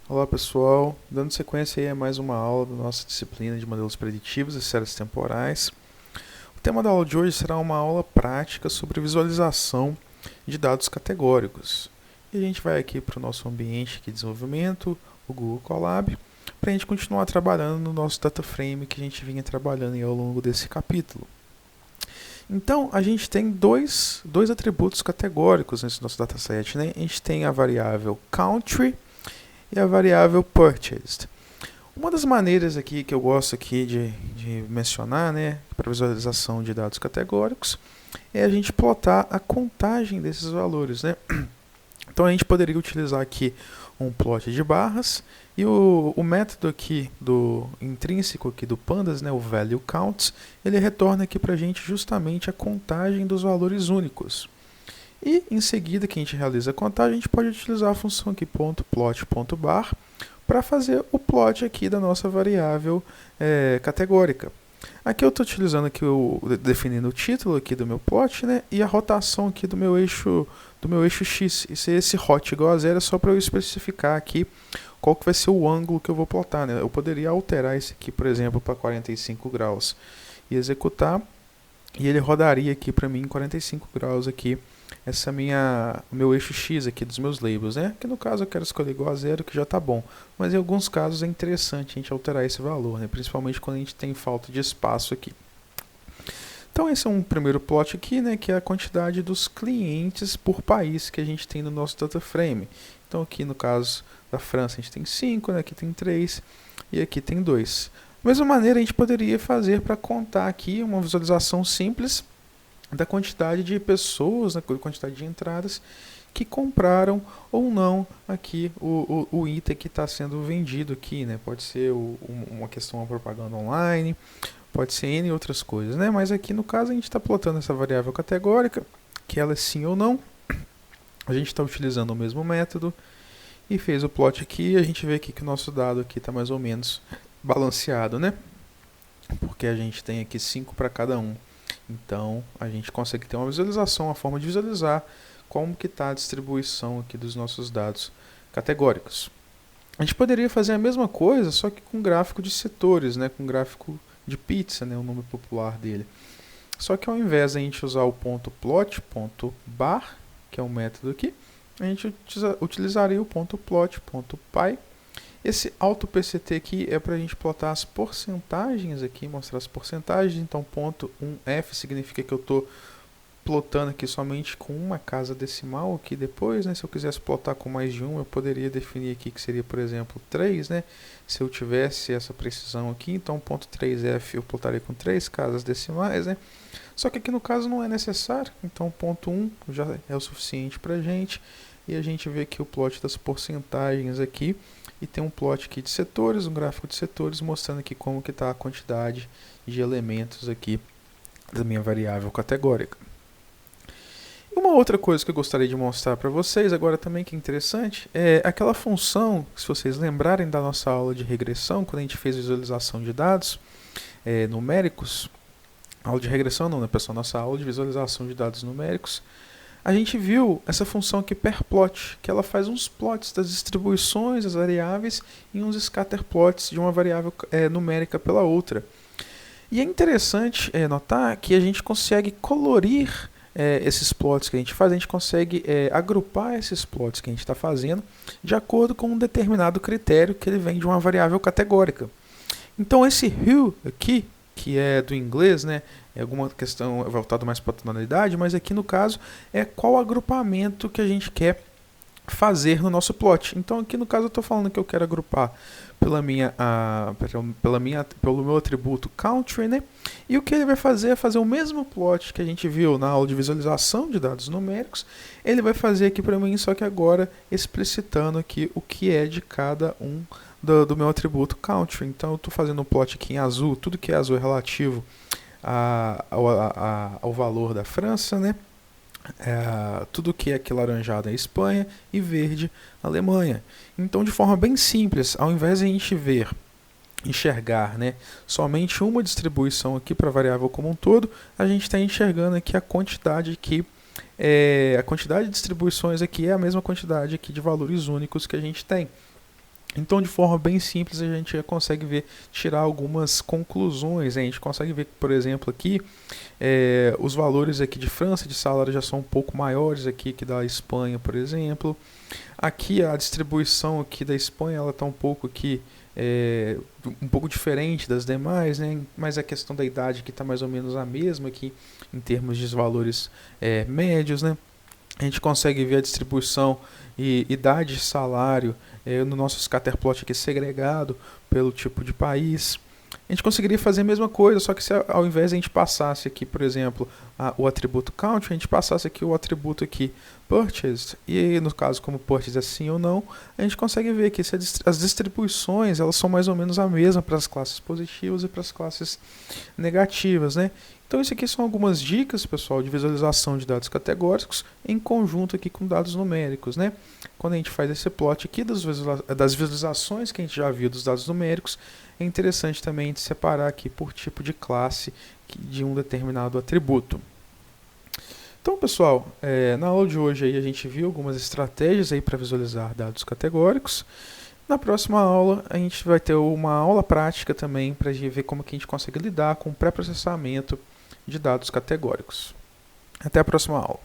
Olá pessoal, dando sequência aí a mais uma aula da nossa disciplina de modelos preditivos e séries temporais. O tema da aula de hoje será uma aula prática sobre visualização de dados categóricos. E a gente vai aqui para o nosso ambiente de desenvolvimento, o Google Colab, para a gente continuar trabalhando no nosso data frame que a gente vinha trabalhando ao longo desse capítulo. Então, a gente tem dois atributos categóricos nesse nosso dataset, né? A gente tem a variável country e a variável purchased. Uma das maneiras aqui que eu gosto aqui de mencionar, né, para visualização de dados categóricos, é a gente plotar a contagem desses valores, né? Então a gente poderia utilizar aqui um plot de barras e o método aqui do intrínseco aqui do pandas, né, o value counts, ele retorna aqui para a gente justamente a contagem dos valores únicos. E em seguida que a gente realiza a contagem, a gente pode utilizar a função aqui .plot.bar para fazer o plot aqui da nossa variável categórica. Aqui eu estou utilizando aqui definindo o título aqui do meu plot, né, e a rotação aqui do meu eixo X. E se esse hot igual a zero é só para eu especificar aqui qual que vai ser o ângulo que eu vou plotar, né? Eu poderia alterar esse aqui, por exemplo, para 45 graus e executar, e ele rodaria aqui para mim em 45 graus aqui o meu eixo X aqui dos meus labels, né? Que no caso eu quero escolher igual a zero, que já está bom. Mas em alguns casos é interessante a gente alterar esse valor, né? Principalmente quando a gente tem falta de espaço aqui. Então esse é um primeiro plot aqui, né? Que é a quantidade dos clientes por país que a gente tem no nosso data frame. Então aqui no caso da França a gente tem 5, né? Aqui tem 3 e aqui tem 2. Da mesma maneira a gente poderia fazer para contar aqui uma visualização simples da quantidade de pessoas, né, quantidade de entradas que compraram ou não aqui o item que está sendo vendido aqui, né? Pode ser uma questão de propaganda online, pode ser N outras coisas, né? Mas aqui no caso a gente está plotando essa variável categórica, que ela é sim ou não. A gente está utilizando o mesmo método e fez o plot aqui, e a gente vê aqui que o nosso dado aqui está mais ou menos balanceado, né? Porque a gente tem aqui 5 para cada um. Então, a gente consegue ter uma visualização, uma forma de visualizar como que está a distribuição aqui dos nossos dados categóricos. A gente poderia fazer a mesma coisa, só que com gráfico de setores, né, com gráfico de pizza, né, o nome popular dele. Só que ao invés de a gente usar o .plot.bar, que é um método aqui, a gente utilizaria o .plot.py. Esse AutoPCT aqui é para a gente plotar as porcentagens aqui, mostrar as porcentagens. Então, ponto 1F significa que eu estou plotando aqui somente com uma casa decimal aqui depois, né? Se eu quisesse plotar com mais de um, eu poderia definir aqui que seria, por exemplo, 3, né? Se eu tivesse essa precisão aqui, então ponto 3F eu plotaria com 3 casas decimais, né? Só que aqui no caso não é necessário, então ponto 1 já é o suficiente para a gente. E a gente vê aqui o plot das porcentagens aqui. E tem um plot aqui de setores, um gráfico de setores, mostrando aqui como que está a quantidade de elementos aqui da minha variável categórica. E uma outra coisa que eu gostaria de mostrar para vocês agora também que é interessante, é aquela função, se vocês lembrarem da nossa aula de regressão, quando a gente fez visualização de dados numéricos, aula de regressão não, né pessoal, nossa aula de visualização de dados numéricos, a gente viu essa função aqui perplot, que ela faz uns plots das distribuições das variáveis e uns scatterplots de uma variável numérica pela outra. E é interessante notar que a gente consegue colorir esses plots que a gente faz, a gente consegue agrupar esses plots que a gente está fazendo de acordo com um determinado critério que ele vem de uma variável categórica. Então esse hue aqui, que é do inglês, né? É alguma questão voltada mais para a tonalidade, mas aqui no caso é qual agrupamento que a gente quer fazer no nosso plot. Então aqui no caso eu estou falando que eu quero agrupar pelo meu atributo country, né? E o que ele vai fazer é fazer o mesmo plot que a gente viu na aula de visualização de dados numéricos. Ele vai fazer aqui para mim, só que agora explicitando aqui o que é de cada um do meu atributo country. Então eu estou fazendo um plot aqui em azul, tudo que é azul é relativo ao valor da França, né? Tudo que é aqui laranjado é Espanha e verde Alemanha. Então, de forma bem simples, ao invés de a gente enxergar, né, somente uma distribuição aqui para a variável como um todo, a gente está enxergando aqui a quantidade a quantidade de distribuições aqui é a mesma quantidade aqui de valores únicos que a gente tem. Então, de forma bem simples, a gente já consegue ver, tirar algumas conclusões, né? A gente consegue ver que, por exemplo, aqui, os valores aqui de França de salário já são um pouco maiores aqui que da Espanha, por exemplo. Aqui a distribuição aqui da Espanha, ela está um pouco aqui, um pouco diferente das demais, né? Mas a questão da idade aqui está mais ou menos a mesma aqui em termos de valores médios, né? A gente consegue ver a distribuição e idade de salário no nosso scatterplot aqui segregado pelo tipo de país. A gente conseguiria fazer a mesma coisa, só que se ao invés de a gente passasse aqui, por exemplo, o atributo count, a gente passasse aqui o atributo aqui purchased, e no caso como purchased é sim ou não, a gente consegue ver que as distribuições elas são mais ou menos a mesma para as classes positivas e para as classes negativas, né? Então isso aqui são algumas dicas, pessoal, de visualização de dados categóricos em conjunto aqui com dados numéricos, né? Quando a gente faz esse plot aqui das visualizações que a gente já viu dos dados numéricos, é interessante também a gente separar aqui por tipo de classe de um determinado atributo. Então, pessoal, na aula de hoje aí a gente viu algumas estratégias aí para visualizar dados categóricos. Na próxima aula a gente vai ter uma aula prática também para ver como que a gente consegue lidar com o pré-processamento de dados categóricos. Até a próxima aula.